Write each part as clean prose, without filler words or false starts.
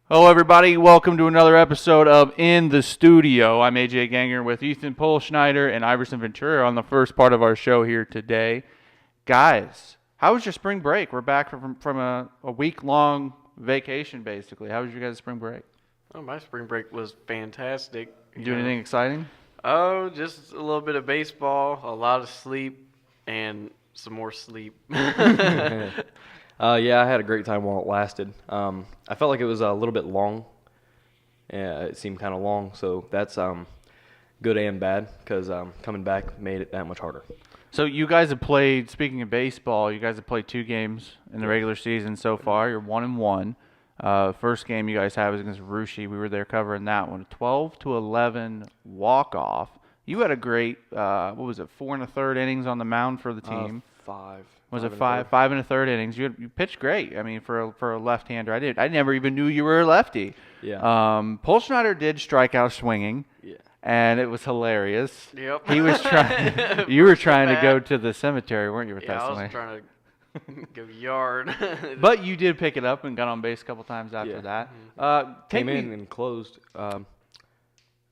Hello, everybody. Welcome to another episode of In the Studio. I'm AJ Ganger with Ethan Polschneider and Iverson Ventura on the first part of our show here today. Guys, how was your spring break? We're back from a week-long vacation, basically. How was your guys' spring break? Oh, my spring break was fantastic. Do anything exciting? Oh, just a little bit of baseball, a lot of sleep, and some more sleep. Yeah, I had a great time while it lasted. I felt like it was a little bit long. Yeah, it seemed kind of long, so that's good and bad because coming back made it that much harder. So you guys have played, speaking of baseball, you guys have played 2 games in the regular season so far. You're 1-1. First game you guys have is against Rushi. We were there covering that one. 12-11 walk-off. You had a great, 4 1/3 innings on the mound for the team. 5. Was it 5 1/3 innings? You pitched great. I mean, for a left-hander, I never even knew you were a lefty. Yeah. Polschneider did strike out swinging. Yeah. And it was hilarious. Yep. He was trying. You were trying to go to the cemetery, weren't you? With that I swing? was trying to go yard. But you did pick it up and got on base a couple times after that. Came in and closed. Or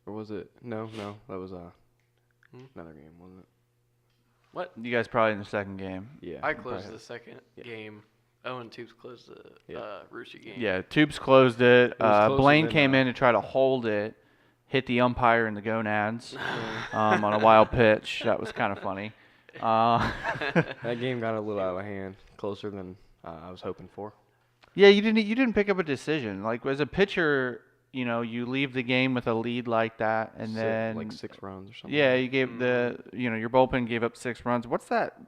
was it? No, that was another game, wasn't it? What? You guys probably in the second game. Yeah. I closed the second game. Owen Tubes closed the Rushi game. Yeah, Tubes closed it. Closer Blaine than, came in to try to hold it, hit the umpire in the gonads on a wild pitch. That was kind of funny. That game got a little out of hand, closer than I was hoping for. Yeah, you didn't pick up a decision. Like as a pitcher, you leave the game with a lead like that, and then like 6 runs or something. Yeah, you gave your bullpen gave up 6 runs. What's that?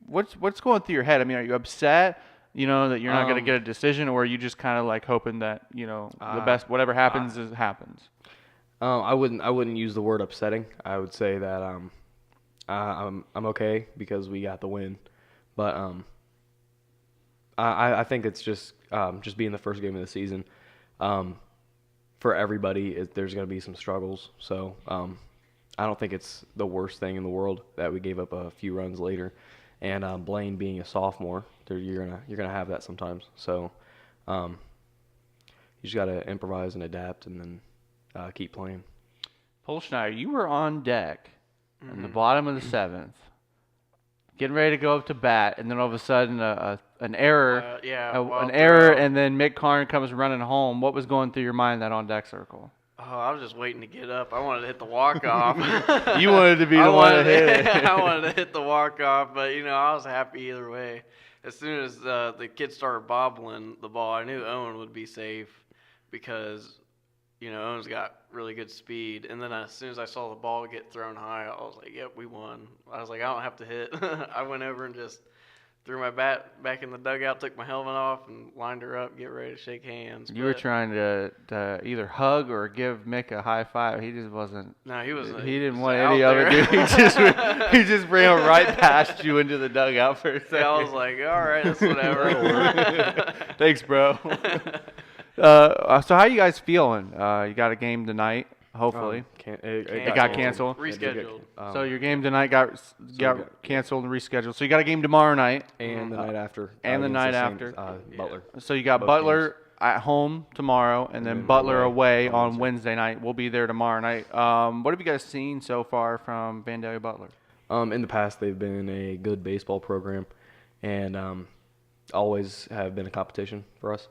What's going through your head? I mean, are you upset? That you're not going to get a decision, or are you just kind of like hoping that the best whatever happens happens? I wouldn't use the word upsetting. I would say that I'm okay because we got the win, but I think it's just being the first game of the season. For everybody, there's going to be some struggles. So I don't think it's the worst thing in the world that we gave up a few runs later. And Blaine being a sophomore, you're gonna have that sometimes. So you just got to improvise and adapt, and then keep playing. Polschneider, you were on deck in the bottom of the 7th, getting ready to go up to bat, and then all of a sudden an error, and then Mick Karn comes running home. What was going through your mind that on deck circle? Oh, I was just waiting to get up. I wanted to hit the walk-off. You wanted to be the one to hit it. I wanted to hit the walk-off, but, I was happy either way. As soon as the kid started bobbling the ball, I knew Owen would be safe because, Owen's got really good speed. And then as soon as I saw the ball get thrown high, I was like, yep, we won. I was like, I don't have to hit. I went over and just threw my bat back in the dugout, took my helmet off, and lined her up, get ready to shake hands. You were trying to either hug or give Mick a high five. He just wasn't. No, he was. He didn't want any of it. He just ran right past you into the dugout for a second. Yeah, I was like, all right, that's whatever. Thanks, bro. So how you guys feeling? You got a game tonight, hopefully. It got canceled. Rescheduled. So your game tonight got canceled and rescheduled. So you got a game tomorrow night. And the night after. And the night after. Butler. So you got Butler at home tomorrow, and then Butler away on Wednesday night. We'll be there tomorrow night. What have you guys seen so far from Vandalia Butler? In the past, they've been a good baseball program, and always have been a competition for us.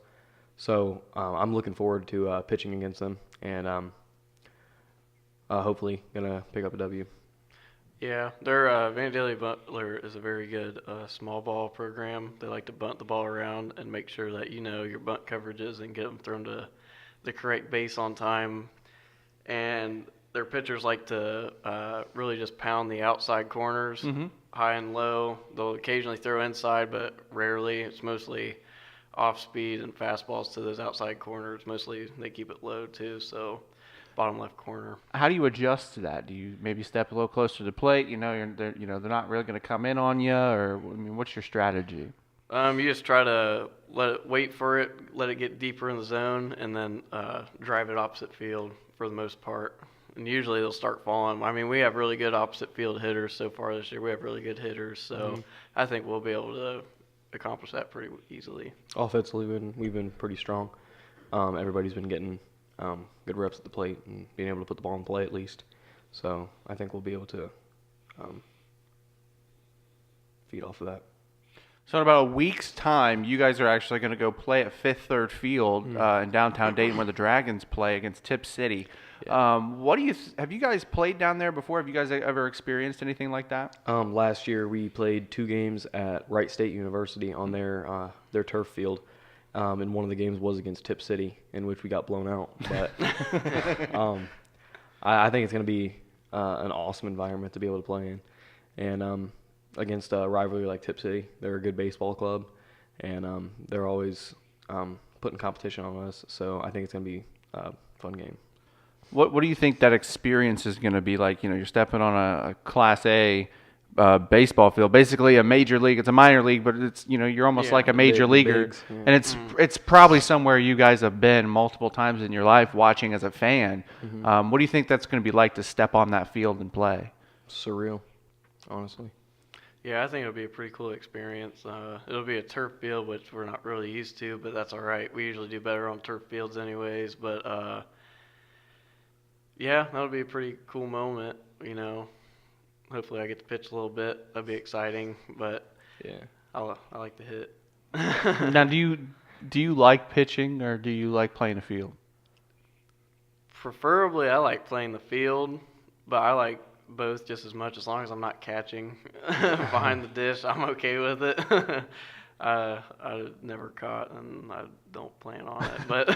So I'm looking forward to pitching against them, and hopefully gonna pick up a W. Yeah, their Vandalia Butler is a very good small ball program. They like to bunt the ball around and make sure that you know your bunt coverages and get them thrown to the correct base on time. And their pitchers like to really just pound the outside corners, high and low. They'll occasionally throw inside, but rarely. It's mostly off speed and fastballs to those outside corners. Mostly they keep it low too, so bottom left corner. How do you adjust to that? Do you maybe step a little closer to the plate? They're not really going to come in on you, or I mean, what's your strategy? You just try to wait for it, let it get deeper in the zone, and then drive it opposite field for the most part. And usually they'll start falling. I mean, we have really good opposite field hitters so far this year. We have really good hitters, so I think we'll be able to accomplish that pretty easily. Offensively, we've been pretty strong. Everybody's been getting good reps at the plate and being able to put the ball in play at least. So I think we'll be able to feed off of that. So in about a week's time, you guys are actually going to go play at Fifth Third Field in downtown Dayton, where the Dragons play against Tip City. Yeah. Have you guys played down there before? Have you guys ever experienced anything like that? Last year we played 2 games at Wright State University on their turf field, and one of the games was against Tip City, in which we got blown out. But I think it's going to be an awesome environment to be able to play in, and against a rivalry like Tip City, they're a good baseball club, and they're always putting competition on us. So I think it's going to be a fun game. What do you think that experience is going to be like? You're stepping on a Class A baseball field, basically a major league. It's a minor league, but it's you're almost like a major leaguer, bigs, yeah. and it's probably somewhere you guys have been multiple times in your life watching as a fan. What do you think that's going to be like to step on that field and play? Surreal, honestly. Yeah, I think it'll be a pretty cool experience. It'll be a turf field, which we're not really used to, but that's all right. We usually do better on turf fields anyways, but yeah, that'll be a pretty cool moment, Hopefully I get to pitch a little bit. That'll be exciting, but Yeah. I like to hit. Now, do you like pitching or do you like playing the field? Preferably, I like playing the field, but I like both just as much. As long as I'm not catching behind the dish, I'm okay with it. I never caught, and I don't plan on it. But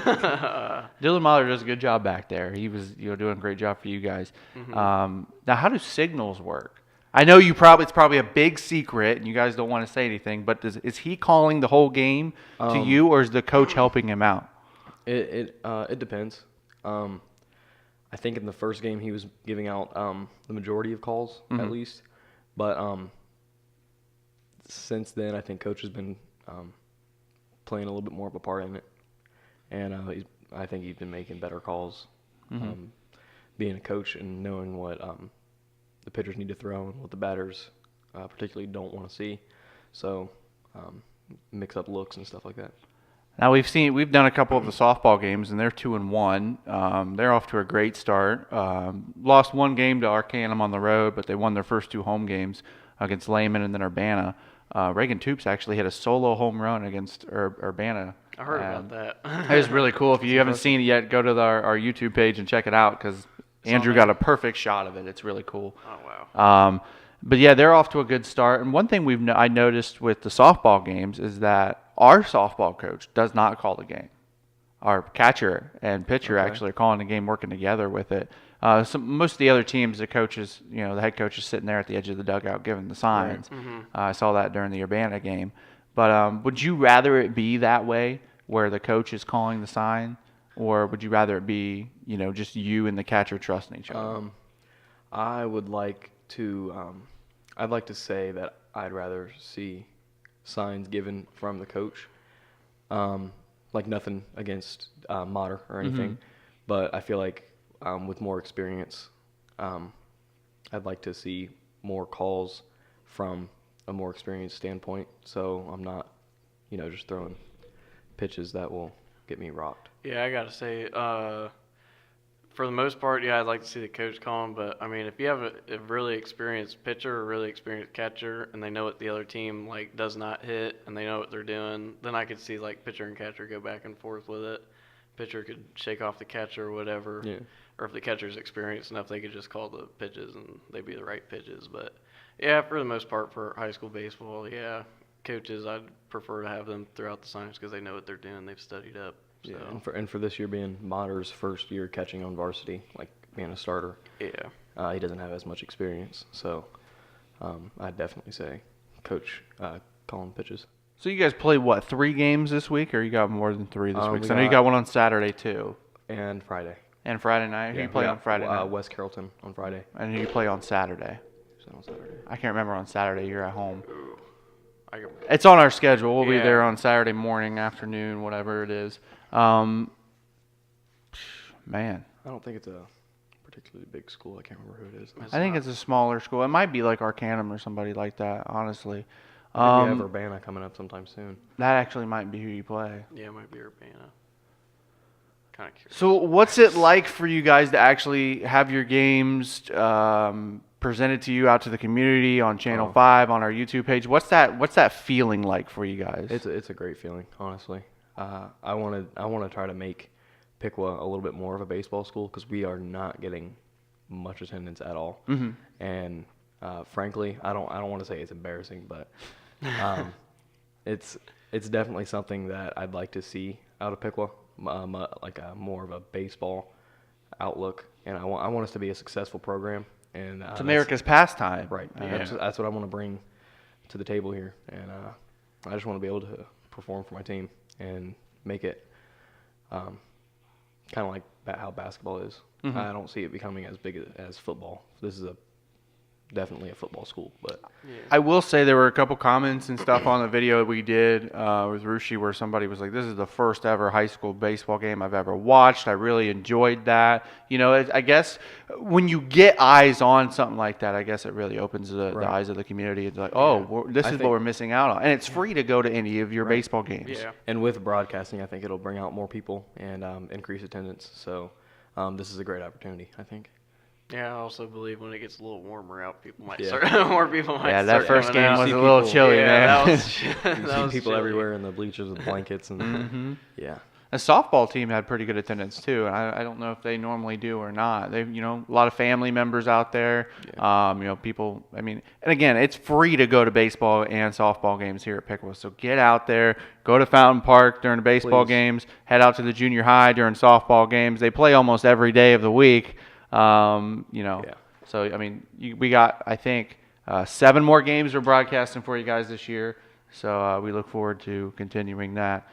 Dylan Mahler does a good job back there. He was doing a great job for you guys. Now, how do signals work? I know it's probably a big secret, and you guys don't want to say anything. But is he calling the whole game to you, or is the coach helping him out? It depends. I think in the first game he was giving out the majority of calls at least, but since then I think coach has been playing a little bit more of a part in it, and I think he's been making better calls, being a coach and knowing what the pitchers need to throw and what the batters particularly don't want to see, so mix up looks and stuff like that. Now we've done a couple of the softball games, and they're 2-1. They're off to a great start. Lost one game to Arcanum on the road, but they won their first 2 home games against Lehman and then Urbana. Reagan Toops actually hit a solo home run against Urbana. I heard about that. It was really cool. If you haven't seen it yet, go to our YouTube page and check it out because Andrew got a perfect shot of it. It's really cool. Oh, wow. But yeah, they're off to a good start. And one thing I noticed with the softball games is that our softball coach does not call the game. Our catcher and pitcher actually are calling the game, working together with it. Most of the other teams, the coaches, the head coach is sitting there at the edge of the dugout giving the signs. Right. I saw that during the Urbana game. But would you rather it be that way, where the coach is calling the sign, or would you rather it be, just you and the catcher trusting each other? I would like to. I'd like to say that I'd rather see signs given from the coach. Like nothing against Mater or anything, but I feel like with more experience, I'd like to see more calls from a more experienced standpoint. So I'm not, just throwing pitches that will get me rocked. Yeah, I gotta say, for the most part, yeah, I'd like to see the coach call them. But I mean, if you have a really experienced pitcher or a really experienced catcher, and they know what the other team does not hit, and they know what they're doing, then I could see pitcher and catcher go back and forth with it. Pitcher could shake off the catcher or whatever. Yeah. Or if the catcher's experienced enough, they could just call the pitches and they'd be the right pitches. But yeah, for the most part, for high school baseball, yeah, coaches, I'd prefer to have them throughout the signs because they know what they're doing. They've studied up. So. Yeah, and for this year being Mater's first year catching on varsity, being a starter. Yeah. He doesn't have as much experience, so I'd definitely say Coach Colin pitches. So you guys play what, 3 games this week, or you got more than 3 this week? 'Cause I know you got- got one on Saturday too, And Friday. and Friday night. Who you play on Friday night? West Carrollton on Friday. And who you play on Saturday? Is that on Saturday? I can't remember on Saturday. You're at home. Ooh. It's on our schedule. We'll be Yeah. there on Saturday morning, afternoon, whatever it is. Man, I don't think it's a particularly big school. I can't remember who it is. I think it's a smaller school. It might be like Arcanum or somebody like that, honestly. We have Urbana coming up sometime soon. That actually might be who you play. Yeah, it might be Urbana. Kind of curious. So what's it like for you guys to actually have your games presented to you out to the community on Channel 5, on our YouTube page? What's that feeling like for you guys? It's a great feeling, honestly. I want to try to make Piqua a little bit more of a baseball school because we are not getting much attendance at all. Mm-hmm. And frankly, I don't want to say it's embarrassing, but it's definitely something that I'd like to see out of Piqua, like a more of a baseball outlook. And I want us to be a successful program. And It's America's pastime. right. Yeah. That's what I want to bring to the table here, and I just want to be able to perform for my team and make it kind of like how basketball is. Mm-hmm. I don't see it becoming as big as football. This is definitely a football school, but I will say there were a couple comments and stuff on the video we did with Rushi where somebody was like, "This is the first ever high school baseball game I've ever watched. I really enjoyed that." You know, I guess when you get eyes on something like that, I guess it really opens the eyes of the community. It's like, oh, this is what we're missing out on, and it's free to go to any of your baseball games. Yeah. and with broadcasting, I think it'll bring out more people and increase attendance. So this is a great opportunity, I think. Yeah, I also believe when it gets a little warmer out, people might Yeah. start. More people might Yeah, start. that first coming game out. was See a little people- chilly, yeah, man. that was. You that see was people chilly. everywhere in the bleachers with blankets, and yeah. The softball team had pretty good attendance too, and I don't know if they normally do or not. They, you know, a lot of family members out there. You know, people. I mean, and again, it's free to go to baseball and softball games here at Piqua. So get out there, go to Fountain Park during the baseball Please. games. Head out to the junior high during softball games. They play almost every day of the week. You know. Yeah. So I mean, we got I think 7 more games we're broadcasting for you guys this year. So we look forward to continuing that.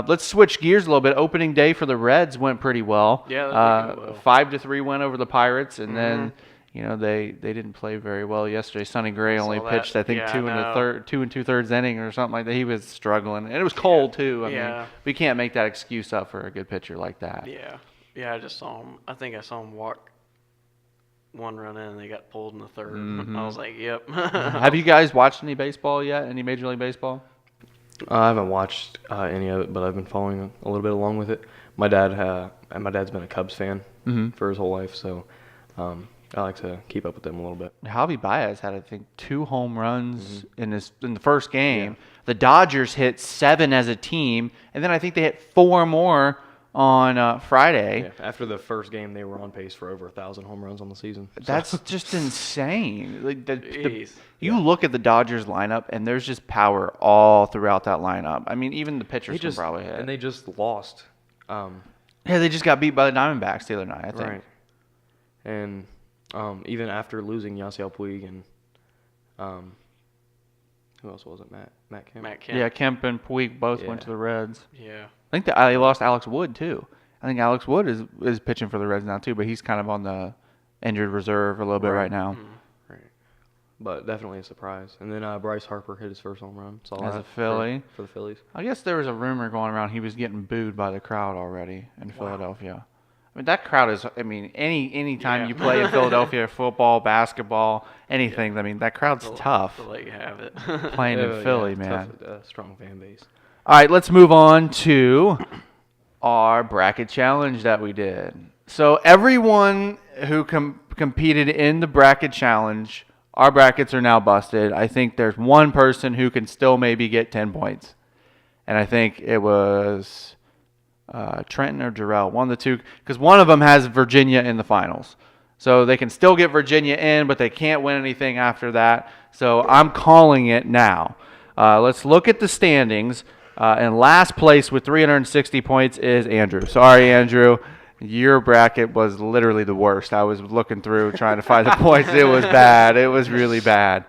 Let's switch gears a little bit. Opening day for the Reds went pretty well. Yeah, that did go well. 5-3 win over the Pirates, and then you know they didn't play very well yesterday. Sonny Gray only saw pitched that. I think Yeah, 2 2 2/3 inning or something like that. He was struggling, and it was cold too. I mean, we can't make that excuse up for a good pitcher like that. Yeah. I just saw him. I think I saw him walk 1 run in, and they got pulled in the 3rd. I was like, "Yep." Have you guys watched any baseball yet? Any Major League Baseball? I haven't watched any of it, but I've been following a little bit along with it. My dad's been a Cubs fan for his whole life, so I like to keep up with them a little bit. Javi Baez had, I think, 2 home runs in the first game. Yeah. The Dodgers hit 7 as a team, and then I think they hit 4 more on Friday. Yeah, after the first game, they were on pace for over 1,000 home runs on the season. So. That's just insane. Like you Yeah. look at the Dodgers lineup, and there's just power all throughout that lineup. I mean, even the pitchers can probably hit. And they just lost. Yeah, they just got beat by the Diamondbacks the other night, I think. Right. And even after losing Yasiel Puig and who else was it? Matt Kemp. Matt Kemp. Yeah, Kemp and Puig both went Yeah. to the Reds. Yeah. I think they lost Alex Wood too. I think Alex Wood is pitching for the Reds now too, but he's kind of on the injured reserve a little bit right now. Right. But definitely a surprise. And then Bryce Harper hit his first home run. Saw As that a Philly. for the Phillies. I guess there was a rumor going around he was getting booed by the crowd already in Philadelphia. I mean, that crowd is, I mean, any time you play in Philadelphia, football, basketball, anything, I mean, that crowd's tough They'll let you have it. playing in Philly, man. Tough, strong fan base. All right, let's move on to our bracket challenge that we did. So everyone who competed in the bracket challenge, our brackets are now busted. I think there's one person who can still maybe get 10 points. And I think it was Trenton or Jarrell, one of the two, because one of them has Virginia in the finals. So they can still get Virginia in, but they can't win anything after that. So I'm calling it now. Let's look at the standings. In last place with 360 points is Andrew. Sorry, Andrew. Your bracket was literally the worst. I was looking through trying to find the points. It was bad. It was really bad.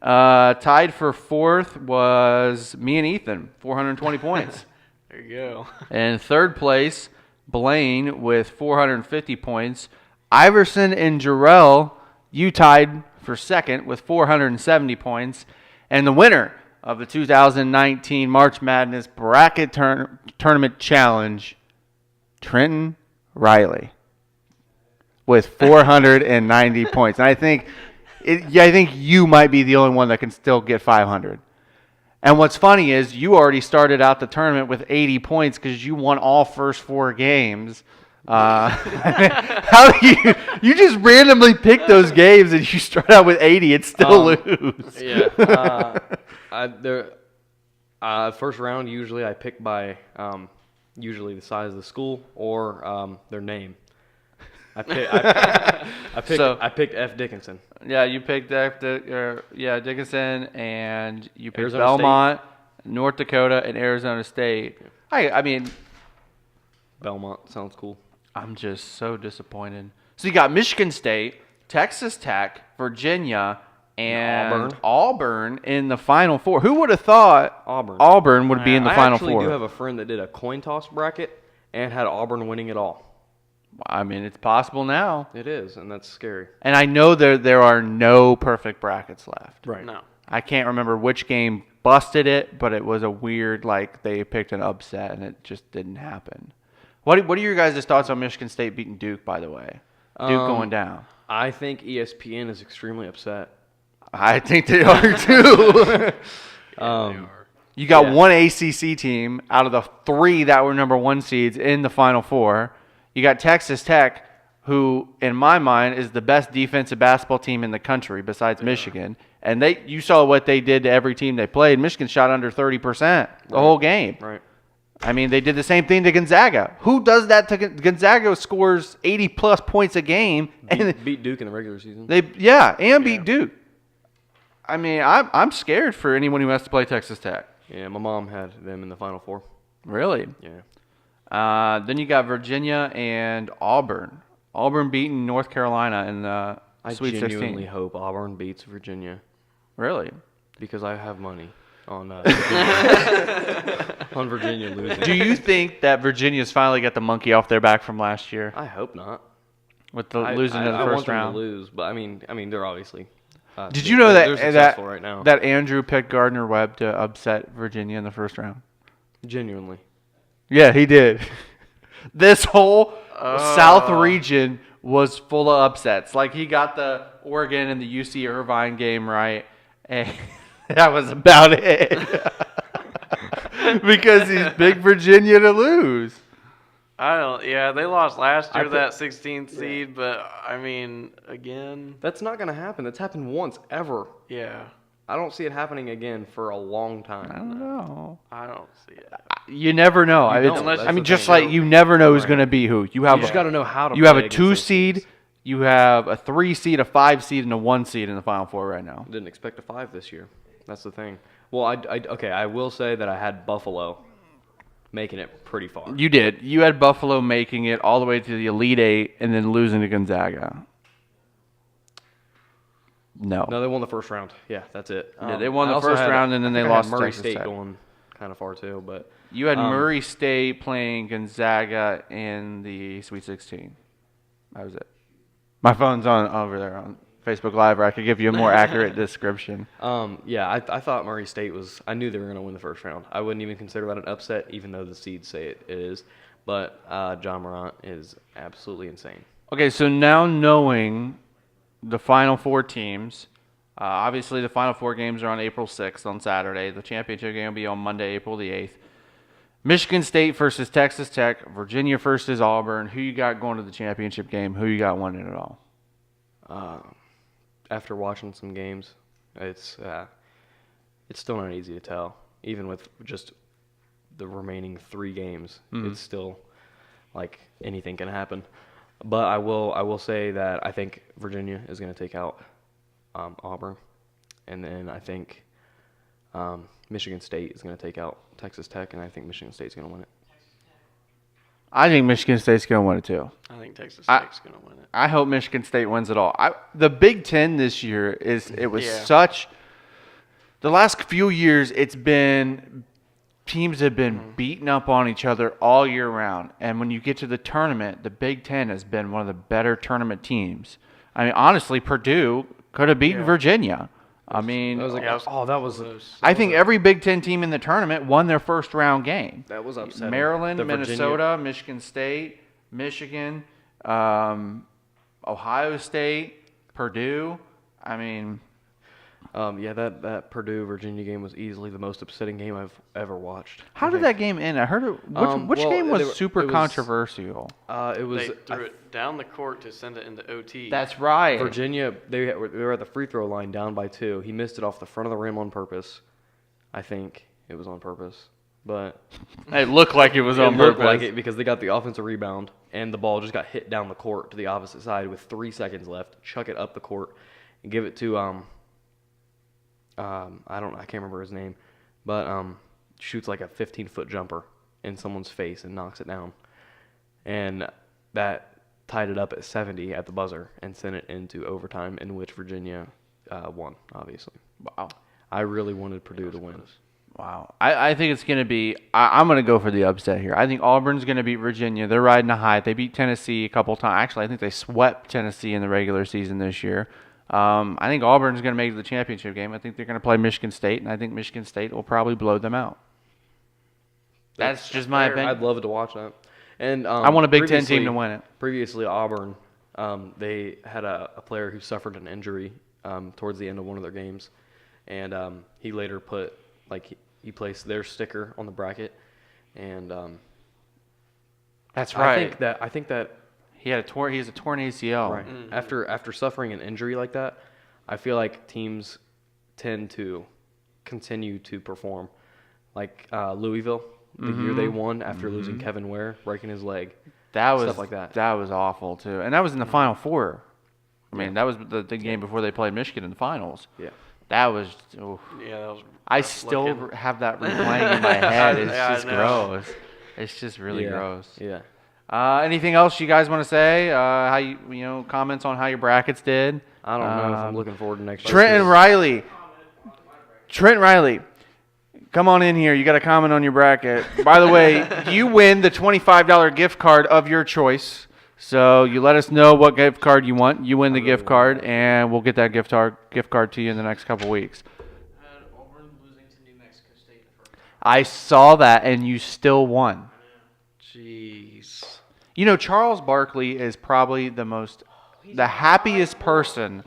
Tied for fourth was me and Ethan, 420 points. There you go. And third place, Blaine with 450 points. Iverson and Jarrell, you tied for second with 470 points. And the winner of the 2019 March Madness Bracket Tournament Challenge, Trenton Riley, with 490 points. And I think you might be the only one that can still get 500. And what's funny is you already started out the tournament with 80 points because you won all first 4 games. How do you just randomly pick those games and you start out with 80 and still lose? Yeah. First round, usually I pick by usually the size of the school or their name. I picked F. Dickinson. Yeah, you picked Dickinson, and you picked Arizona Belmont, North Dakota, and Arizona State. I mean, Belmont sounds cool. I'm just so disappointed. So you got Michigan State, Texas Tech, Virginia, and Auburn in the Final Four. Who would have thought Auburn would be in the Final Four? I actually do have a friend that did a coin toss bracket and had Auburn winning it all. I mean, it's possible now. It is, and that's scary. And I know there are no perfect brackets left. Right. No. I can't remember which game busted it, but it was a weird, like, they picked an upset, and it just didn't happen. What are your guys' thoughts on Michigan State beating Duke, by the way? Duke going down. I think ESPN is extremely upset. I think they are, too. They are. You got one ACC team out of the 3 that were number 1 seeds in the Final Four. You got Texas Tech, who, in my mind, is the best defensive basketball team in the country besides Michigan. And you saw what they did to every team they played. Michigan shot under 30% the whole game. Right. I mean, they did the same thing to Gonzaga. Who does that to Gonzaga? Scores 80-plus points a game. Beat Duke in the regular season. Beat Duke. I mean, I'm scared for anyone who has to play Texas Tech. Yeah, my mom had them in the Final Four. Really? Yeah. Then you got Virginia and Auburn. Auburn beating North Carolina in the Sweet 16. I genuinely hope Auburn beats Virginia. Really? Because I have money on on Virginia losing. Do you think that Virginia's finally got the monkey off their back from last year I hope not. with the losing in the I first want them round? to lose, but I mean, they're obviously. Did you know they're successful right now? that Andrew picked Gardner-Webb to upset Virginia in the first round? Genuinely. Yeah, he did. This whole South region was full of upsets. Like, he got the Oregon and the UC Irvine game right, and that was about it. Because he's picked Virginia to lose. They lost last year, that 16th seed, but, I mean, again. That's not going to happen. That's happened once, ever. Yeah. I don't see it happening again for a long time. I don't know. I don't see it. You never know. You never know who's going to be who. You just got to know how to You have play a against 2 those seed, teams. you have a 3 seed, a 5 seed, and a 1 seed in the Final Four right now. Didn't expect a 5 this year. That's the thing. Well, I will say that I had Buffalo making it pretty far. You did. You had Buffalo making it all the way to the Elite Eight and then losing to Gonzaga. No, they won the first round. Yeah, that's it. Yeah, they won the first round and then they lost to Murray Texas State Tech. going kind of far too, but You had Murray State playing Gonzaga in the Sweet 16. That was it. My phone's on over there on Facebook Live, where I could give you a more accurate description. I thought Murray State was. I knew they were going to win the first round. I wouldn't even consider that an upset, even though the seeds say it is. But John Morant is absolutely insane. Okay, so now knowing the Final Four teams, obviously the Final Four games are on April 6th on Saturday. The championship game will be on Monday, April the 8th. Michigan State versus Texas Tech. Virginia versus Auburn. Who you got going to the championship game? Who you got winning it all? After watching some games, it's still not easy to tell. Even with just the remaining 3 games, it's still like anything can happen. But I will say that I think Virginia is going to take out Auburn, and then I think Michigan State is going to take out Texas Tech, and I think Michigan State is going to win it. I think Michigan State's going to win it too. I think Texas I- Tech's going to win it. I hope Michigan State wins it all. The Big Ten this year was Yeah. such. The last few years, it's been teams have been beating up on each other all year round, and when you get to the tournament, the Big Ten has been one of the better tournament teams. I mean, honestly, Purdue could have beaten Virginia. I mean, I was like, Yeah, I was- oh, that was I think every Big Ten team in the tournament won their first round game. upsetting. Maryland, The Virginia- Minnesota, Michigan State, Michigan, Ohio State, Purdue. I mean, Yeah, that Purdue Virginia game was easily the most upsetting game I've ever watched. how did that game end? I heard it. Which well, game was they were- super it was- controversial? It was They threw it down the court to send it into OT. That's right. Virginia. They were at the free throw line down by 2. He missed it off the front of the rim on purpose. I think it was on purpose, but It looked like it was on it looked purpose. like it because they got the offensive rebound and the ball just got hit down the court to the opposite side with 3 seconds left. Chuck it up the court and give it to I can't remember his name, but shoots like a 15-foot jumper in someone's face and knocks it down, and that tied it up at 70 at the buzzer and sent it into overtime, in which Virginia won. Obviously, Wow. I really wanted Purdue to win. Wow. I think it's going to be – I'm going to go for the upset here. I think Auburn's going to beat Virginia. They're riding a high. They beat Tennessee a couple times. Actually, I think they swept Tennessee in the regular season this year. I think Auburn's going to make it to the championship game. I think they're going to play Michigan State, and I think Michigan State will probably blow them out. That's just my fair. opinion. I'd love to watch that. And I want a Big Ten team to win it. Previously, Auburn, they had a player who suffered an injury towards the end of one of their games, and he later put he placed their sticker on the bracket, and That's right. I think that He has a torn ACL. right after suffering an injury like that, I feel like teams tend to continue to perform, like Louisville. The year they won after losing Kevin Ware, breaking his leg. That was Stuff like that. That was awful too, and that was in the Final Four. I mean, that was the game before they played Michigan in the finals. Yeah. That was. Oof. Yeah, that was. I rough still looking. have that replaying in my head. It's Yeah, I just know. gross. It's just really Yeah. gross. Yeah. Anything else you guys want to say? How comments on how your brackets did? I don't know if I'm looking forward to next year. Trent Riley, come on in here. You got a comment on your bracket. By the way, you win the $25 gift card of your choice. So you let us know what gift card you want. You win the gift card, and we'll get that gift card to you in the next couple weeks. Auburn losing to New Mexico State in the first. I saw that, and you still won. Jeez. You know, Charles Barkley is probably the happiest person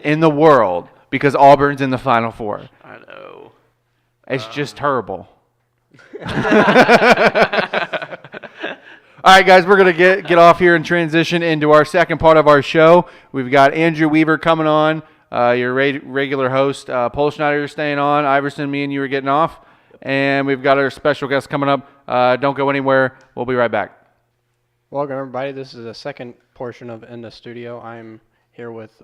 in the world because Auburn's in the Final Four. I know. It's just terrible. All right, guys, we're going to get off here and transition into our second part of our show. We've got Andrew Weaver coming on, your regular host. Paul Schneider, you're staying on. Iverson, me and you are getting off. And we've got our special guest coming up. Don't go anywhere. We'll be right back. Welcome, everybody. This is the second portion of In the Studio. I'm here with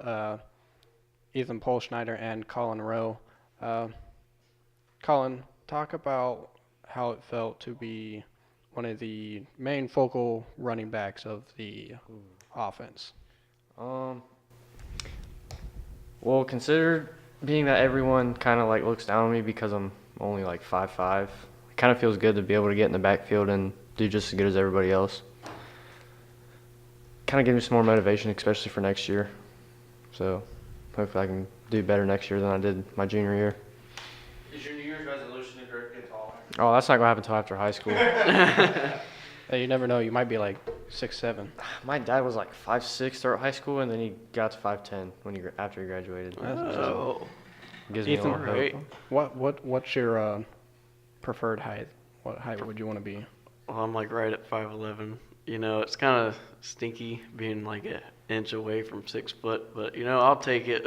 Ethan Polschneider and Colin Roe. Colin, talk about how it felt to be one of the main focal running backs of the offense. Well, consider being that everyone kind of looks down on me because I'm only 5'5". It kind of feels good to be able to get in the backfield and do just as good as everybody else. Kind of gives me some more motivation, especially for next year. So hopefully I can do better next year than I did my junior year. Is your New Year's resolution to get taller? Oh, that's not going to happen until after high school. Hey, you never know. You might be 6'7". My dad was 5'6" start high school, and then he got to 5'10" after he graduated. Oh. Gives me a Ethan, lot of hope. Right. What's your preferred height? What height would you want to be? Well, I'm right at 5'11". You know, it's kind of stinky being an inch away from 6 foot, but I'll take it.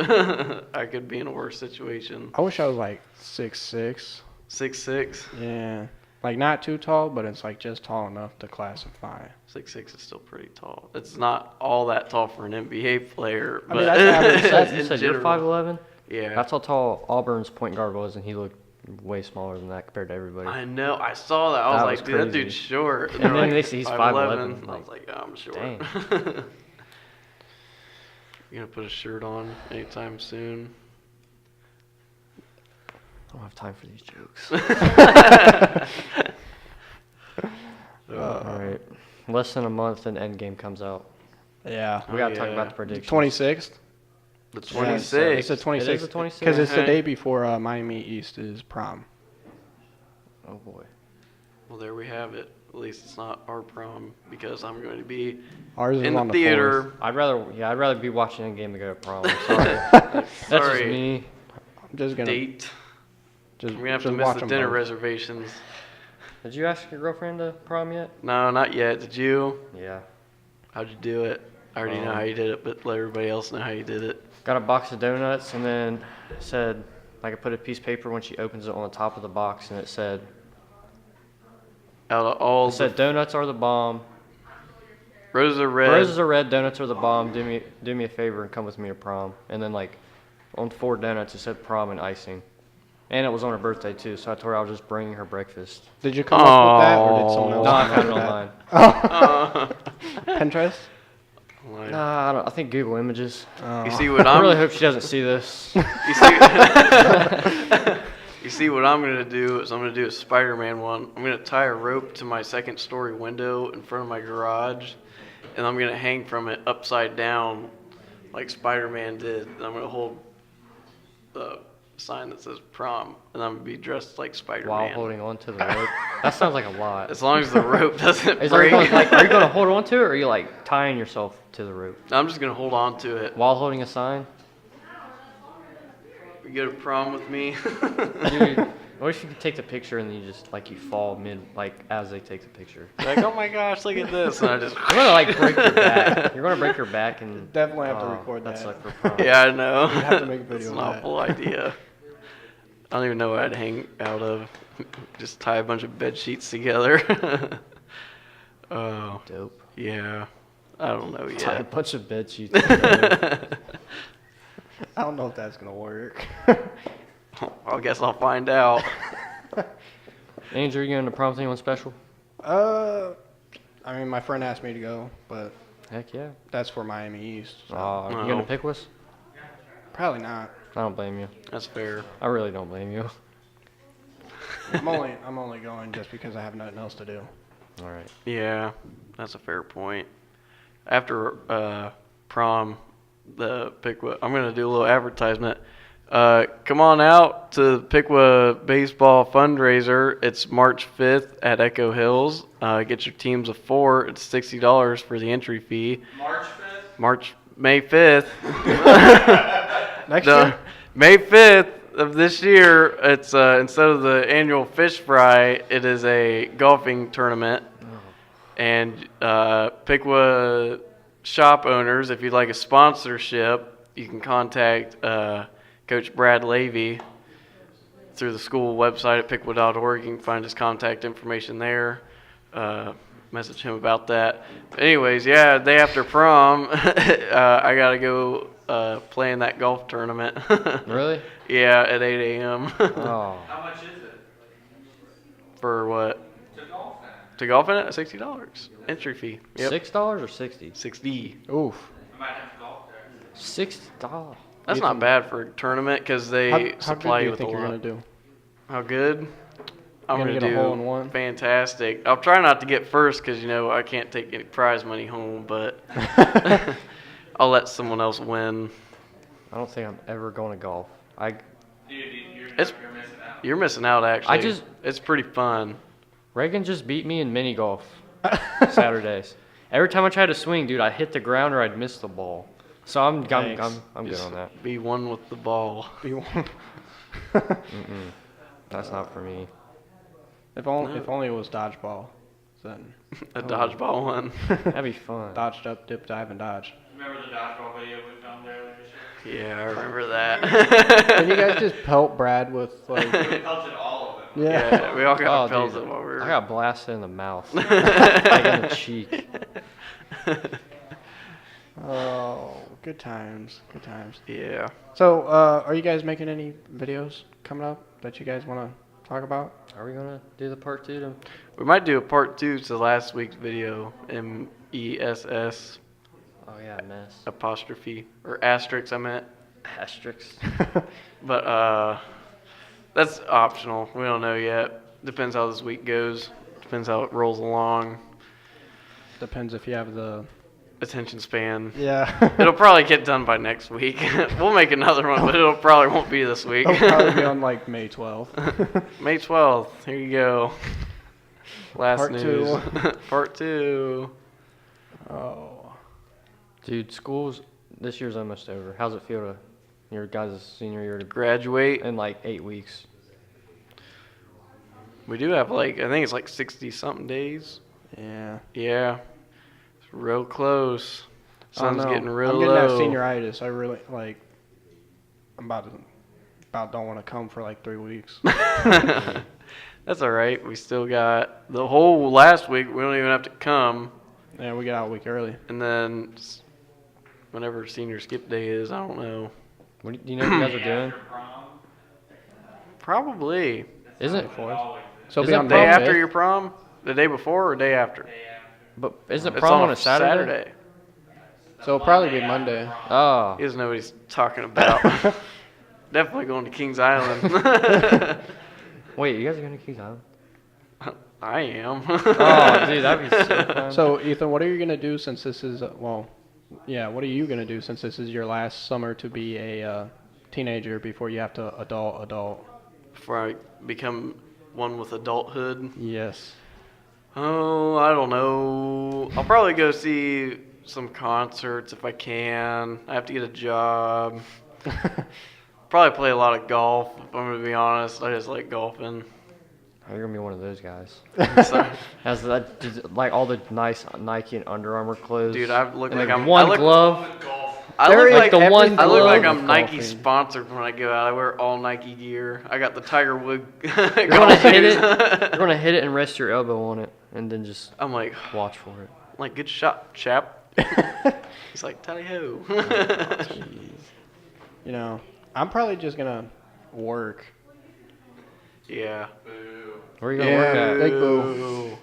I could be in a worse situation. I wish I was 6'6". 6'6". Yeah. Not too tall, but it's just tall enough to classify. 6'6" is still pretty tall. It's not all that tall for an NBA player, I but mean, that's average. You in said you're general. 5'11"? Yeah. That's how tall Auburn's point guard was, and he looked way smaller than that compared to everybody. I know. I saw that. I was That like, was dude, that crazy. dude's short. And they're then like, they say he's 5'11". 5'11", I was like, oh, I'm short. dang. You gonna put a shirt on anytime soon? I don't have time for these jokes. All right. Less than a month and Endgame comes out. Yeah. We gotta talk yeah. about the predictions. 26th. The Yeah, 26th. it's the 26th. It is the 26th? Because it's the Okay. day before Miami East is prom. Oh boy. Well, there we have it. At least it's not our prom because I'm going to be Ours is in on the the theater. 4th. I'd rather be watching Endgame than go to prom. I'm sorry. That's just Sorry. me. I'm just gonna Date. just We're gonna have to just miss watch the 'em dinner both. reservations. Did you ask your girlfriend to prom yet? No, not yet. Did you? Yeah. How'd you do it? I already know how you did it, but let everybody else know how you did it. Got a box of donuts and then said I could put a piece of paper when she opens it on the top of the box and it said Out of all it said donuts are the bomb. roses are red. Roses are red, donuts are the bomb. Do me a favor and come with me to prom. And then like on 4 donuts it said prom and icing. And it was on her birthday too, so I told her I was just bringing her breakfast. Did you come up with that, or did someone else No, I come found it up online. with that? Pinterest? Like, Nah, I think Google Images. you see what I I'm really hope she doesn't see this. you see You see what I'm gonna do is I'm gonna do a Spider-Man one. I'm gonna tie a rope to my 2nd story window in front of my garage, and I'm gonna hang from it upside down like Spider-Man did. And I'm gonna hold the sign that says prom, and I'm gonna be dressed like Spider-Man. While holding on to the rope. That sounds like a lot. As long as the rope doesn't Are break. you going to hold on to it, or are you like tying yourself to the rope I'm just gonna hold on to it. while holding a sign? You go to prom with me. Dude, what if you could take the picture and then you just like you fall mid as they take the picture? Like, oh my gosh, look at this, and I just. You're gonna like break your back. You're gonna break your back and Definitely have to record that's that. like for prom. Yeah, I know. You have to make a That's video an of that. awful idea. I don't even know what I'd hang out of. Just tie a bunch of bed sheets together. Oh, Dope. yeah. I don't know Tie a yet. bunch of bed sheets. together. I don't know if that's gonna work. I guess I'll find out. Angel, are you going to prom with anyone special? I mean, my friend asked me to go, but Heck yeah. that's for Miami East. So You going No. to pick us? probably not. I don't blame you. That's fair. I really don't blame you. I'm only going just because I have nothing else to do. All right. Yeah, that's a fair point. After prom, the Piqua, I'm going to do a little advertisement. Come on out to the Piqua Baseball fundraiser. It's March 5th at Echo Hills. Get your teams of 4. It's $60 for the entry fee. May 5th. Next No, year? May 5th of this year, it's instead of the annual fish fry, it is a golfing tournament. And Piqua shop owners, if you'd like a sponsorship, you can contact Coach Brad Levy through the school website at piqua.org. You can find his contact information there. Message him about that. But anyways, yeah, day after prom, I got to go play in that golf tournament. Really? Yeah, at 8 a.m. Oh. How much is it For what? to golf then? To golf in it? $60. Entry fee. Yep. $6 or 60? 60. Oof. I might have to golf there. $60. That's not bad for a tournament because they How good supply do you you with think a you're lot. gonna do? How good? I'm Gonna gonna get a do hole in one? fantastic. I'll try not to get first because I can't take any prize money home, but I'll let someone else win. I don't think I'm ever going to golf. I Dude, you're It's- missing out. You're missing out actually. just- It's pretty fun. Reagan just beat me in mini golf Saturdays. Every time I tried to swing, dude, I'd hit the ground or I'd miss the ball. So I'm good Just on that. Be one with the ball. That's not for me. If only it was dodgeball. Then A dodgeball one. That'd be fun. dodged up, dip, dive, and dodge. Remember the dodgeball video we filmed earlier this year? Yeah, I remember that. Can you guys just pelt Brad with like? We pelted all of them. Yeah. Yeah, we all got Oh, pelted dude, while we were. I got blasted in the mouth. Like in the cheek. Oh Good times. Good times. Yeah. So, are you guys making any videos coming up that you guys want to talk about? Are we gonna do the part 2 to? We might do a part 2 to last week's video. MESS Oh yeah, mess. apostrophe or asterisk. I meant. Asterisks. But that's optional. We don't know yet. Depends how this week goes. Depends how it rolls along. Depends if you have the. Attention span. Yeah. It'll probably get done by next week. We'll make another one, but it'll probably won't be this week. It'll probably be on like May 12th. May 12th. Here you go. Last Part news. 2. Part 2. Oh. Dude, school's this year's almost over. How's it feel to your guys' senior year to Graduate. in like 8 weeks? We do have I think it's 60 something days. Yeah. Yeah. It's real close. Sun's getting real I'm getting that low. senioritis. I really I'm about don't want to come for like 3 weeks. That's all right. We still got the whole last week. We don't even have to come. Yeah, we get out a week early. And then whenever senior skip day is, I don't know. What do you know what you guys are doing? After prom, Probably. Isn't it? always So Is be that on Day prom after day? your prom? The day before or day after? day after. But isn't It's prom on a Saturday? So it'll probably be Monday. Oh. He doesn't know what he's talking about. Definitely going to Kings Island. Wait, you guys are going to Kings Island? I am. Oh, dude, that'd be so fun. So Ethan, what are you gonna do since this is what are you gonna do since this is your last summer to be a teenager before you have to adult? Before I become one with adulthood. Yes. Oh, I don't know. I'll probably go see some concerts if I can. I have to get a job. Probably play a lot of golf, if I'm going to be honest. I just like golfing. You're going to be one of those guys. So, Has that, like all the nice Nike and Under Armour clothes. dude, I look and like then I'm... one I look, glove. I There look is like, the one I look like glove. I'm Nike Golfing. sponsored when I go out. I wear all Nike gear. I got the Tiger Woods You're going to golf hit shoes. it. You're going to hit it and rest your elbow on it and then just I'm like, watch for it. good shot, chap. He's like, tally ho. You know, I'm probably just gonna work. Yeah. Where are you going to work at? Big boo. Ooh.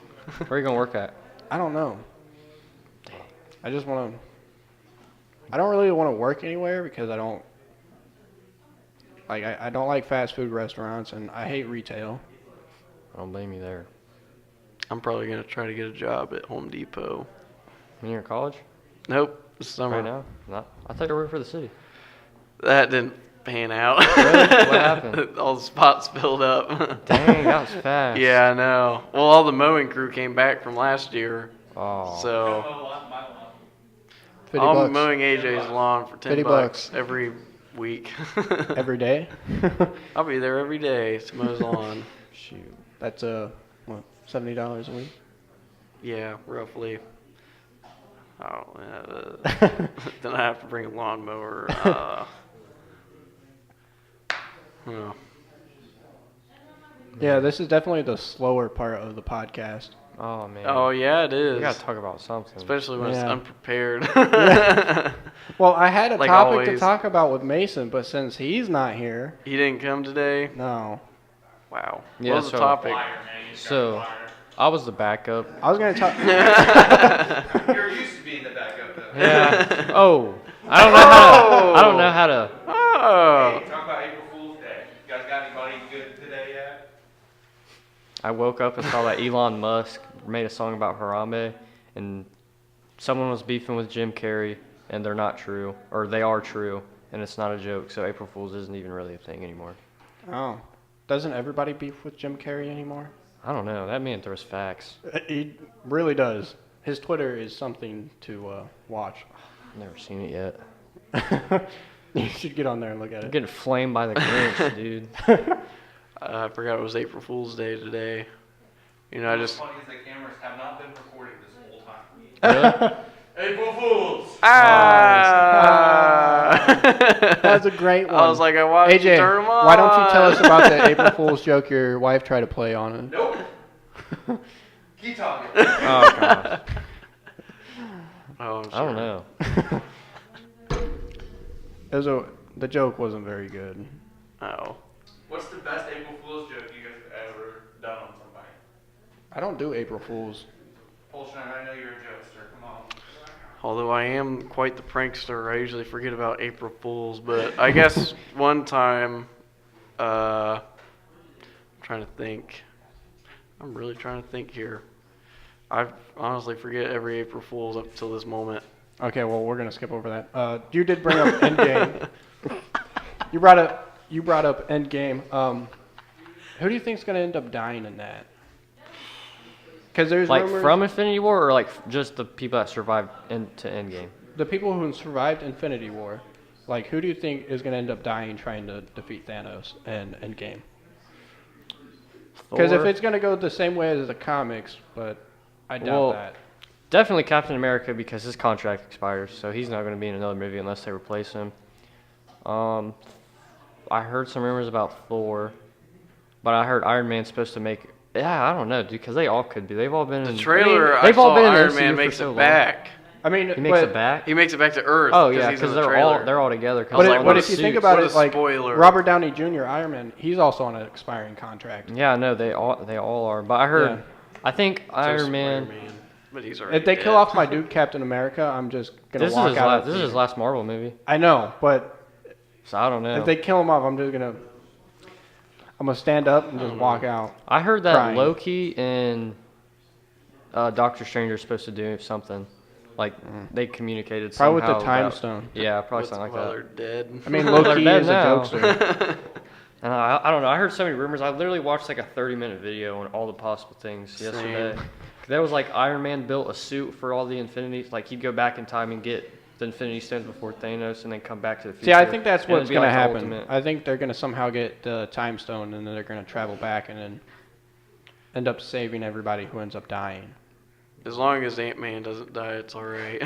Where are you going to work at? I don't know. I just want to. I don't really want to work anywhere because I don't. I don't like fast food restaurants and I hate retail. I don't blame you there. I'm probably going to try to get a job at Home Depot. When you're in college? Nope. This summer. Right now? Not. I thought you were working for the city. That didn't pan out. Really? What happened? All the spots filled up. Dang, that was fast. Yeah, I know. Well, all the mowing crew came back from last year. Oh. So Oh, my lawn. 50 I'm bucks mowing AJ's lawn for 10 50 bucks bucks. every week. every day. I'll be there every day to mow his lawn. Shoot, that's what, $70 a week? Yeah, roughly. Oh, yeah. Then I have to bring a lawnmower. Oh. Yeah, this is definitely the slower part of the podcast. Oh man. Oh, yeah, it is. We gotta talk about something. Especially when it's Yeah. unprepared. Well, I had a Like topic to always. talk about with Mason, but since he's not here, He didn't come today? no. Wow. Yeah, What was the so- topic? Flyer, man. You got So- flyer. I was the backup. I was gonna talk. You're used to being the backup, though. Yeah. Oh. I don't know how to. I don't know how to. Oh. Hey, talk about April Fool's Day. You guys got anybody good today yet? I woke up and saw that Elon Musk made a song about Harambe, and someone was beefing with Jim Carrey, and they're not true, or they are true, and it's not a joke. So April Fool's isn't even really a thing anymore. Oh, doesn't everybody beef with Jim Carrey anymore? I don't know. That man throws facts. He really does. His Twitter is something to watch. Never seen it yet. You should get on there and look at I'm it. getting flamed by the Grinch, dude. I forgot it was April Fool's Day today. You know, I just... What's funny is the cameras have not been recording this whole time. Really? April Fools! That's a great one. I was like, I watched AJ, you turn them on. why don't you tell us about the April Fool's joke your wife tried to play on it? Nope. Keep talking. Oh gosh. Oh, I'm I don't sorry. know. The joke wasn't very good. Oh. What's the best April Fool's joke you guys have ever done on somebody? I don't do April Fools. Polshine, I know you're a jokester. Come on. Although I am quite the prankster, I usually forget about April Fools. But I guess one time, I'm trying to think. I'm really trying to think here. I honestly forget every April Fool's up till this moment. Okay, well we're gonna skip over that. You did bring up Endgame. You brought up Endgame. Who do you think's gonna end up dying in that? Because there's Like rumors, from Infinity War, or like just the people that survived into Endgame? the people who survived Infinity War. Like, who do you think is gonna end up dying trying to defeat Thanos in Endgame? Because if Thor. it's gonna go the same way as the comics, but I doubt Well, that. Definitely Captain America because his contract expires, so he's not going to be in another movie unless they replace him. I heard some rumors about Thor, but I heard Iron Man's supposed to make. Yeah, I don't know, dude, because they all could be. They've all been. The in, trailer, they've I all saw been in the Iron MCU Man for makes so it long. back. I mean, He makes it back. He makes it back to Earth. Oh yeah, he's in because the they're all trailer. together. But, like, but what if a you think suit- about what it, a like spoiler. Robert Downey Jr., Iron Man, he's also on an expiring contract. Yeah, no, they all are. But I heard, Yeah. I think So Iron Man. Spider-Man, but he's already If they dead. kill off my dude Captain America, I'm just gonna This is walk his out. last. of This is the his last Marvel movie. I know, but So I don't know. if they kill him off, I'm gonna stand up and just walk out. I heard that crying. Loki and Doctor Strange are supposed to do something. Like they communicated Probably with somehow the time about- stone. Yeah, probably What's- something like well, that. they're dead. I mean, They're Loki dead is a now. jokester. And I don't know. I heard so many rumors. I literally watched like a 30-minute video on all the possible things yesterday. There was like Iron Man built a suit for all the Infinities. Like he'd go back in time and get the Infinity Stones before Thanos, and then come back to the future. See, I think that's And it'd what's be gonna like the happen. ultimate- I think they're gonna somehow get the time stone, and then they're gonna travel back, and then end up saving everybody who ends up dying. As long as Ant-Man doesn't die, it's all right.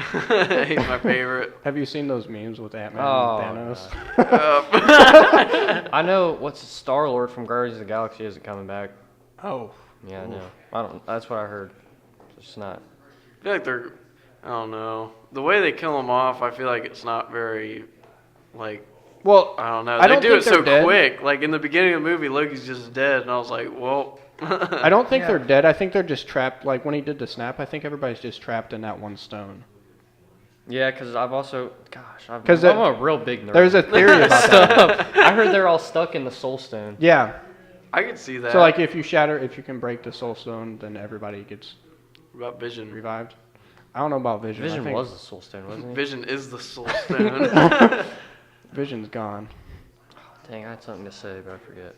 He's my favorite. Have you seen those memes with Ant-Man Oh, and Thanos? I know what's Star Lord from Guardians of the Galaxy isn't coming back. Oh, Yeah, I know. I don't. That's what I heard. It's not. I feel like they're, I don't know. The way they kill him off, I feel like it's not very, like, well, I don't know. I They don't do think it so they're dead. quick. Like, in the beginning of the movie, Loki's just dead, and I was like, well. I don't think they're dead. I think they're just trapped. Like when he did the snap, I think everybody's just trapped in that one stone. Yeah, because I've also, gosh, 'Cause I'm a real big nerd. There's a theory about that. I heard they're all stuck in the Soul Stone. Yeah. I could see that. So like if you can break the soul stone, then everybody gets What about Vision? revived. I don't know about Vision. I Vision think was the Soul Stone, wasn't he? Vision is the Soul Stone. Vision's gone. Dang, I had something to say, but I forget.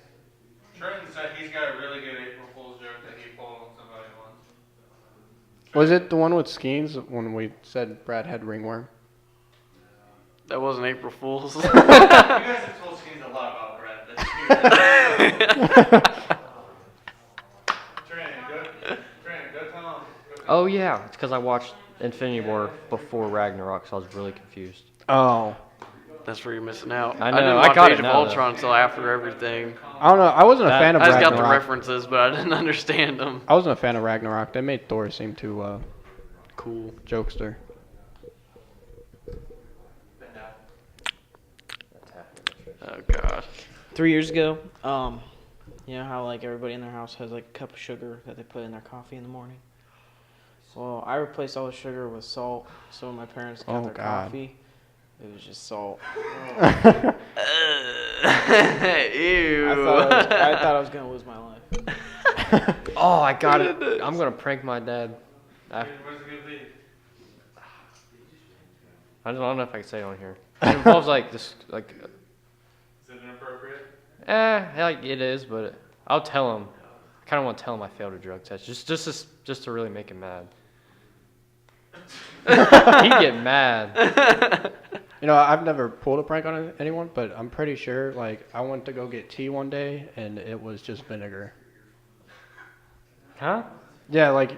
Trenton said he's got a really good April Fool's joke that he pulled on somebody once. Was it the one with Skeens when we said Brad had ringworm? That wasn't April Fool's. You guys have told Skeens a lot about Brad. Trenton, go tell him. Oh yeah, it's because I watched Infinity War before Ragnarok, so I was really confused. Oh, That's where you're missing out. I know, didn't I watch got Age it of now, Ultron until after everything. I don't know. I wasn't a fan of I just got Ragnarok. the references, but I didn't understand them. I wasn't a fan of Ragnarok. They made Thor seem too Cool. jokester. Oh gosh. 3 years ago, you know how like everybody in their house has like a cup of sugar that they put in their coffee in the morning. Well, I replaced all the sugar with salt. So when my parents got Oh, their God. coffee, it was just salt. Ew. I thought I was gonna lose my life. Oh, I got it. I'm gonna prank my dad. I What's it gonna be? don't know if I can say it on here. It involves like this, like, Is it inappropriate? like it is, but I'll tell him. I kind of want to tell him I failed a drug test, just to really make him mad. He'd get mad. You know, I've never pulled a prank on anyone, but I'm pretty sure. Like, I went to go get tea one day, and it was just vinegar. Huh? Yeah, like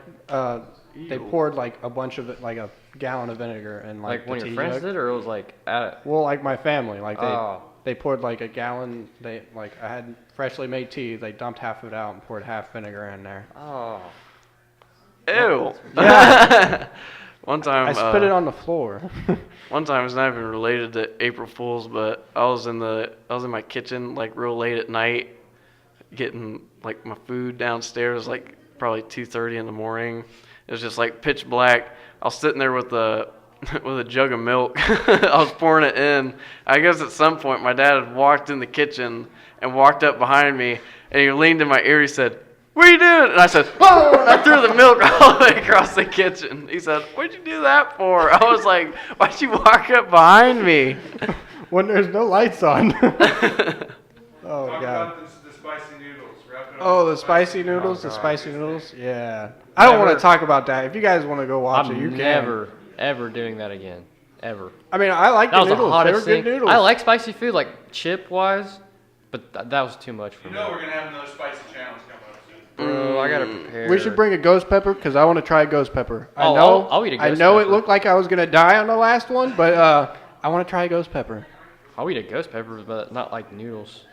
they poured like a bunch of it, like a gallon of vinegar, and Like the when your tea friends jug. did, or it was like at. Well, like my family, like Oh. they poured like a gallon. I had freshly made tea. They dumped half of it out and poured half vinegar in there. Oh. Ew. Yeah. One time, I spit it on the floor. One time it's not even related to April Fools, but I was in my kitchen like real late at night, getting like my food downstairs, like probably 2:30 in the morning. It was just like pitch black. I was sitting there with a jug of milk. I was pouring it in. I guess at some point my dad had walked in the kitchen and walked up behind me, and he leaned in my ear. He said, "What are you doing?" And I said, "Whoa!" And I threw the milk all the way across the kitchen. He said, "What'd you do that for?" I was like, "Why'd you walk up behind me?" When there's no lights on. Oh, Talk God. about the spicy noodles. Wrap it up Oh, with the spicy noodles, Oh, the God. spicy noodles. Yeah. I don't want Never- to talk about that. If you guys want to go watch it, you I'm can. never, ever doing that again. Ever. I mean, I like That the was the noodles. They were hottest good thing. noodles. I like spicy food, like chip-wise, but that was too much for You me. know we're gonna have another spicy challenge coming up soon. Bro, I gotta prepare. We should bring a ghost pepper because I want to try ghost pepper. I Oh, know. I'll eat a I ghost know it pepper. looked like I was gonna die on the last one, but I want to try ghost pepper. I'll eat a ghost pepper, but not like noodles.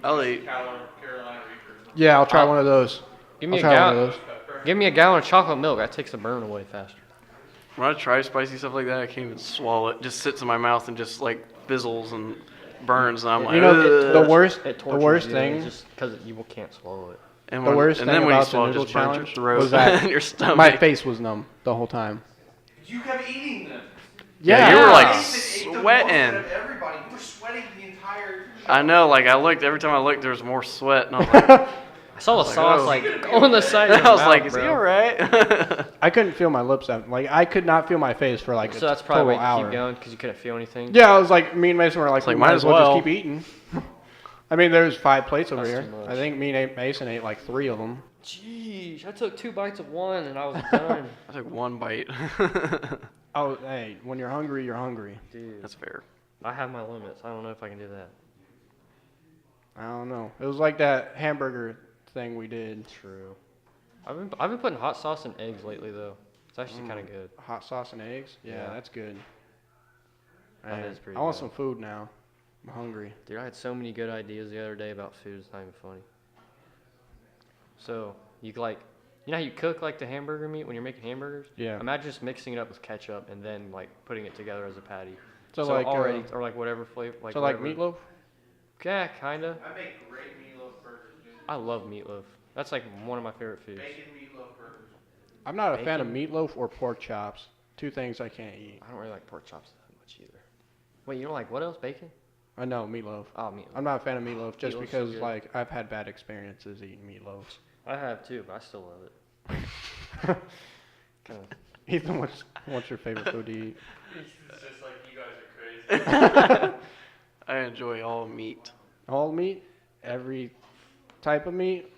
I'll eat. Carolina Reaper. Yeah, I'll try one of those. Give me I'll a try one of gallon. those. Give me a gallon of chocolate milk. That takes the burn away faster. When I try spicy stuff like that, I can't even swallow it. It just sits in my mouth and just like fizzles and burns, and I'm like, You know, "Ugh." the worst, It the tortures worst you, thing, just because you can't swallow it. And the when- worst and thing then when you about the swallow, it noodle just burns your challenge throat was that and your stomach. my face was numb the whole time. You kept eating them. Yeah, you were like Ate them most sweating. out of everybody. You were sweating the entire show. I know, like I looked every time I looked, there was more sweat, and I was like, I saw the like, sauce oh. like on the side. Of I your was mouth, like, is he bro. all right? I couldn't feel my lips out. Like I could not feel my face for like So a that's probably total why you hour. keep going because you couldn't feel anything. Yeah, I was like, me and Mason were like, It's like, we might might as as well well. just keep eating. I mean, there's 5 plates over That's here. too much. I think me and Mason ate like 3 of them. Jeez, I took 2 bites of one and I was done. I took one bite. Oh, hey, when you're hungry, you're hungry. Dude, That's fair. I have my limits. I don't know if I can do that. I don't know. It was like that hamburger thing we did. True. I've been putting hot sauce in eggs lately though. It's actually kind of good. Hot sauce and eggs. Yeah, Yeah. that's good. That Man, is pretty I want good. some food now. I'm hungry. Dude, I had so many good ideas the other day about food. It's not even funny. So you like, you know how you cook like the hamburger meat when you're making hamburgers? Yeah. Imagine just mixing it up with ketchup and then like putting it together as a patty. So, like, already, or like whatever flavor. Like so like whatever- meatloaf? Yeah, kinda. I make great meatloaf burgers, dude. I love meatloaf. That's like one of my favorite foods. Bacon meatloaf burgers. I'm not a fan of meatloaf or pork chops. 2 things I can't eat. I don't really like pork chops that much either. Wait, you don't like what else? Bacon? I know meatloaf. Oh, meatloaf. I'm not a fan of meatloaf just Meatloaf's so because good. like I've had bad experiences eating meatloaf. I have too, but I still love it. Kind of. Ethan, what's your favorite food to eat? It's just like you guys are crazy. I enjoy all meat. All meat? Every type of meat?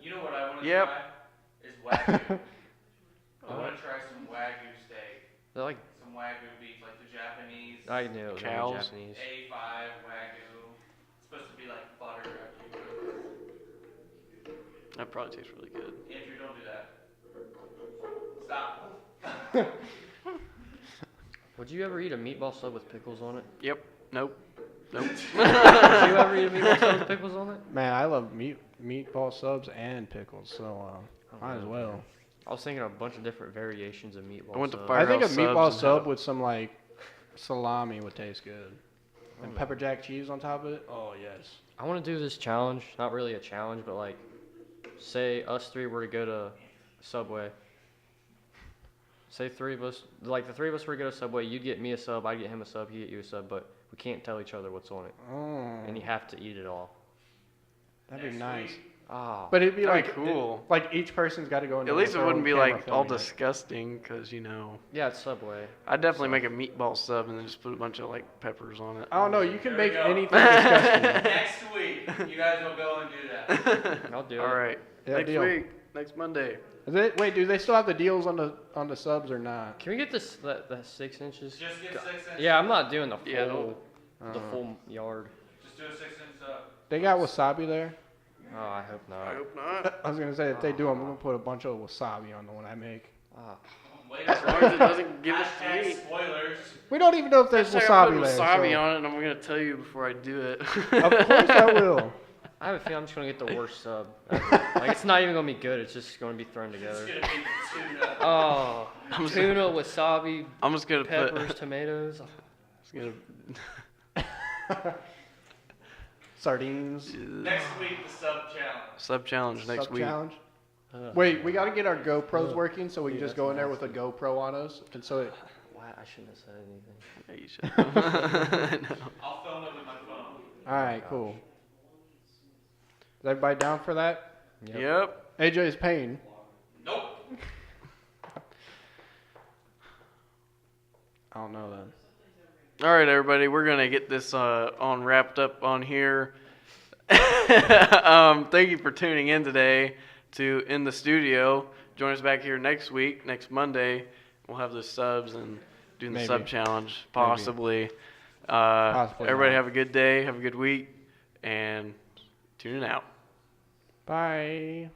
You know what I want to Yep. try? Is Wagyu. I want to try some Wagyu steak. They're like, Some Wagyu beef, like the Japanese I knew it was gonna be Cows. Japanese. A5 Wagyu. It's supposed to be like butter. That probably tastes really good. Andrew, don't do that. Stop. Would you ever eat a meatball sub with pickles on it? Yep. Nope. Nope. Would you ever eat a meatball sub with pickles on it? Man, I love meatball subs and pickles, so might as well. I was thinking of a bunch of different variations of meatball I went to subs. Fire- I think a Firehouse meatball subs and sub had a- with some like salami would taste good. And pepper jack cheese on top of it? Oh, yes. I want to do this challenge. Not really a challenge, but like, say us 3 were to go to Subway. Say 3 of us, like the 3 of us were to go to Subway. You'd get me a sub, I'd get him a sub, he'd get you a sub, but we can't tell each other what's on it, Oh, and you have to eat it all. that'd be nice. Ah, But it'd be That'd like be cool. Like each person's got to go into At least it their wouldn't own be camera like all filming it. disgusting, because you know. yeah, it's Subway. I'd definitely make a meatball sub and then just put a bunch of like peppers on it. I don't know. You can There we make go. anything disgusting. Next week, you guys will go and do that. I'll do All it. right. Yeah, Next deal. week. Next Monday. Is it? Wait, do they still have the deals on the subs or not? Can we get this the 6 inches? Just get 6 inches. Yeah, I'm not doing the full Yeah, the full yard. Just do a 6-inch up. They got wasabi there. Oh, I hope I not. hope not. I was gonna say if they do, I'm gonna put a bunch of wasabi on the one I make. Ah, Wait As long as it doesn't give us Hashtag to me. spoilers. We don't even know if there's Hashtag I wasabi put there. wasabi so- on it, and I'm gonna tell you before I do it. Of course I will. I have a feeling I'm just gonna get the worst sub ever. Like it's not even gonna be good. It's just gonna be thrown together. It's gonna be the tuna. Oh, tuna, wasabi, I'm just gonna peppers, put. tomatoes. Sardines. Next week, the sub challenge. Sub challenge next Sub week. challenge. Wait, we got to get our GoPros working so we can just go in there with a GoPro on us, and so it. Wow, I shouldn't have said anything. Yeah, you should. No. I'll film it with my phone. All right, cool. Is everybody down for that? Yep. AJ's pain. Nope. I don't know then. All right, everybody, we're gonna get this on wrapped up on here. Thank you for tuning in today to In the Studio. Join us back here next week, next Monday. We'll have the subs and do the Maybe. sub challenge, possibly. Possibly Everybody not. have a good day, have a good week, and tune in out. Bye.